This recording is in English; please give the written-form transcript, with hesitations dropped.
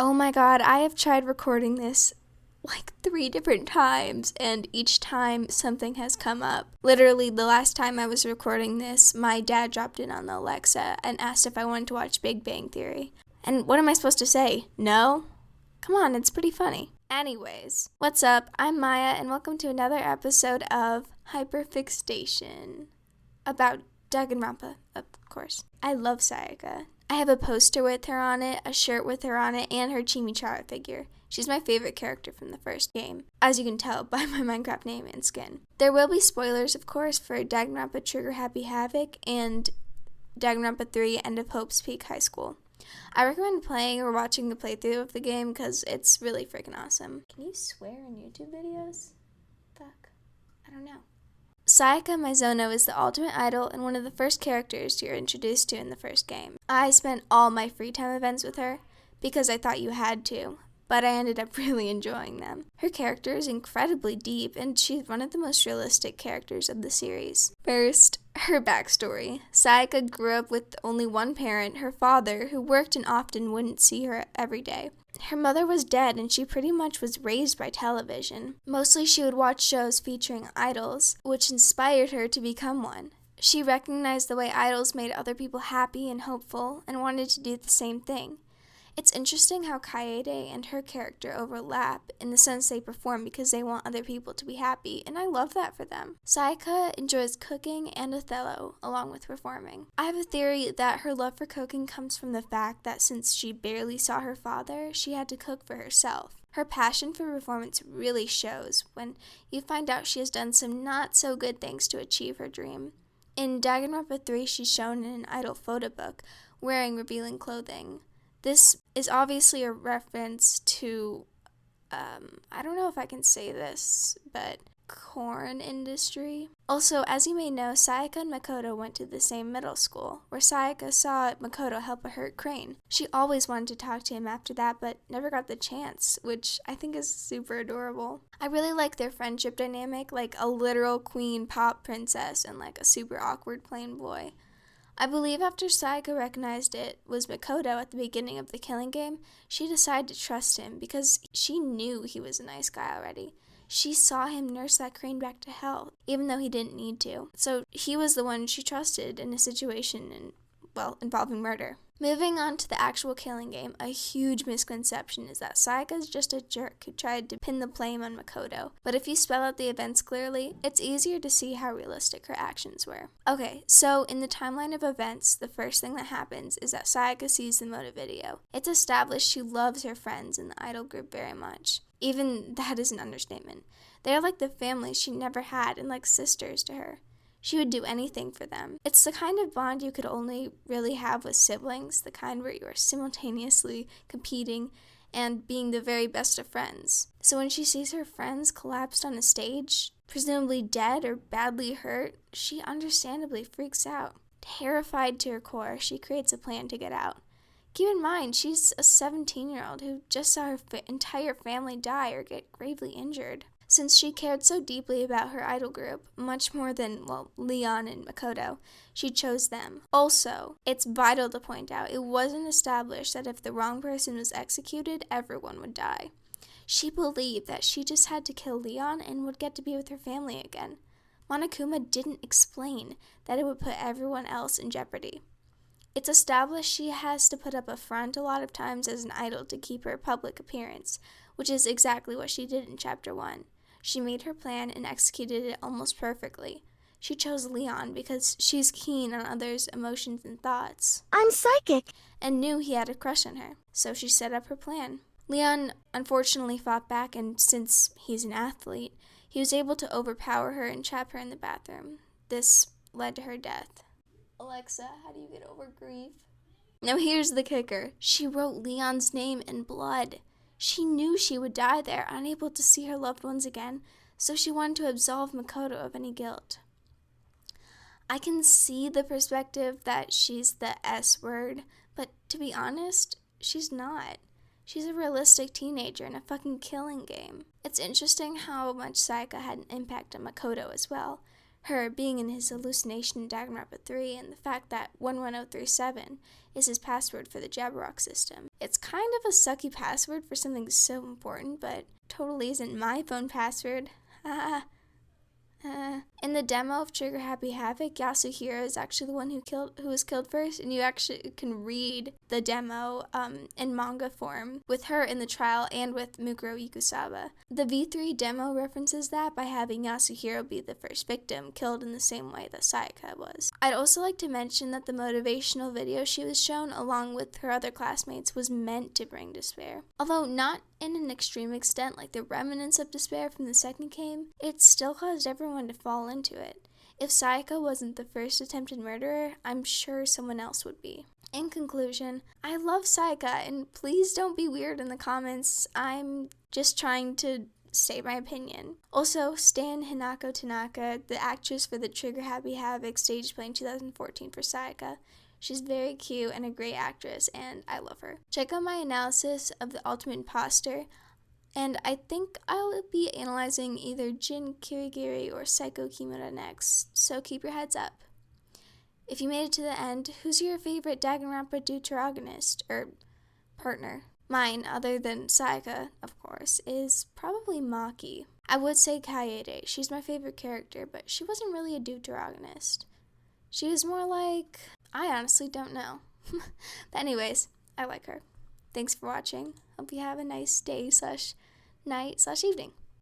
Oh my god, I have tried recording this like 3 different times, and each time something has come up. Literally, the last time I was recording this, my dad dropped in on the Alexa and asked if I wanted to watch Big Bang Theory. And what am I supposed to say? No? Come on, it's pretty funny. Anyways, what's up? I'm Maya, and welcome to another episode of Hypixel. About Danganronpa, of course. I love Sayaka. I have a poster with her on it, a shirt with her on it, and her Chimichara figure. She's my favorite character from the first game, as you can tell by my Minecraft name and skin. There will be spoilers, of course, for Danganronpa Trigger Happy Havoc and Danganronpa 3 End of Hope's Peak High School. I recommend playing or watching the playthrough of the game because it's really freaking awesome. Can you swear in YouTube videos? Fuck. I don't know. Sayaka Maizono is the ultimate idol and one of the first characters you're introduced to in the first game. I spent all my free time events with her because I thought you had to, but I ended up really enjoying them. Her character is incredibly deep, and she's one of the most realistic characters of the series. First, her backstory. Sayaka grew up with only one parent, her father, who worked and often wouldn't see her every day. Her mother was dead, and she pretty much was raised by television. Mostly she would watch shows featuring idols, which inspired her to become one. She recognized the way idols made other people happy and hopeful, and wanted to do the same thing. It's interesting how Kaede and her character overlap in the sense they perform because they want other people to be happy, and I love that for them. Sayaka enjoys cooking and Othello, along with performing. I have a theory that her love for cooking comes from the fact that since she barely saw her father, she had to cook for herself. Her passion for performance really shows when you find out she has done some not-so-good things to achieve her dream. In Danganronpa 3, she's shown in an idol photo book, wearing revealing clothing. This is obviously a reference to, I don't know if I can say this, but corn industry. Also, as you may know, Sayaka and Makoto went to the same middle school, where Sayaka saw Makoto help a hurt crane. She always wanted to talk to him after that, but never got the chance, which I think is super adorable. I really like their friendship dynamic, like a literal queen pop princess and like a super awkward plain boy. I believe after Sayaka recognized it was Makoto at the beginning of the killing game, she decided to trust him because she knew he was a nice guy already. She saw him nurse that crane back to health, even though he didn't need to. So he was the one she trusted in a situation involving murder. Moving on to the actual killing game, a huge misconception is that Sayaka is just a jerk who tried to pin the blame on Makoto. But if you spell out the events clearly, it's easier to see how realistic her actions were. Okay, so in the timeline of events, the first thing that happens is that Sayaka sees the motive video. It's established she loves her friends in the idol group very much. Even that is an understatement. They are like the family she never had and like sisters to her. She would do anything for them. It's the kind of bond you could only really have with siblings, the kind where you are simultaneously competing and being the very best of friends. So when she sees her friends collapsed on a stage, presumably dead or badly hurt, she understandably freaks out. Terrified to her core, she creates a plan to get out. Keep in mind, she's a 17-year-old who just saw her entire family die or get gravely injured. Since she cared so deeply about her idol group, much more than, Leon and Makoto, she chose them. Also, it's vital to point out, it wasn't established that if the wrong person was executed, everyone would die. She believed that she just had to kill Leon and would get to be with her family again. Monokuma didn't explain that it would put everyone else in jeopardy. It's established she has to put up a front a lot of times as an idol to keep her public appearance, which is exactly what she did in Chapter 1. She made her plan and executed it almost perfectly. She chose Leon because she's keen on others' emotions and thoughts. I'm psychic! And knew he had a crush on her, so she set up her plan. Leon unfortunately fought back, and since he's an athlete, he was able to overpower her and trap her in the bathroom. This led to her death. Alexa, how do you get over grief? Now here's the kicker. She wrote Leon's name in blood. She knew she would die there, unable to see her loved ones again, so she wanted to absolve Makoto of any guilt. I can see the perspective that she's the S word, but to be honest, she's not. She's a realistic teenager in a fucking killing game. It's interesting how much Sayaka had an impact on Makoto as well. her being in his hallucination in Danganronpa 3, and the fact that 11037 is his password for the Jabberwock system. It's kind of a sucky password for something so important, but totally isn't my phone password. Haha. In the demo of Trigger Happy Havoc, Yasuhiro is actually the one who was killed first, and you actually can read the demo in manga form with her in the trial and with Mukuro Ikusaba. The V3 demo references that by having Yasuhiro be the first victim, killed in the same way that Sayaka was. I'd also like to mention that the motivational video she was shown, along with her other classmates, was meant to bring despair. Although not in an extreme extent like the remnants of despair from the second game, it still caused everyone to fall into it. If Sayaka wasn't the first attempted murderer, I'm sure someone else would be. In conclusion, I love Sayaka, and please don't be weird in the comments. I'm just trying to state my opinion. Also, stan Hinako Tanaka, the actress for the Trigger Happy Havoc stage play in 2014 for Sayaka. She's very cute and a great actress, and I love her. Check out my analysis of The Ultimate Imposter, and I think I'll be analyzing either Jin Kirigiri or Psycho Kimura next, so keep your heads up. If you made it to the end, who's your favorite Danganronpa deuteragonist, or partner? Mine, other than Sayaka, of course, is probably Maki. I would say Kaede. She's my favorite character, but she wasn't really a deuteragonist. She was more like... I honestly don't know. But anyways, I like her. Thanks for watching. Hope you have a nice day/night/evening.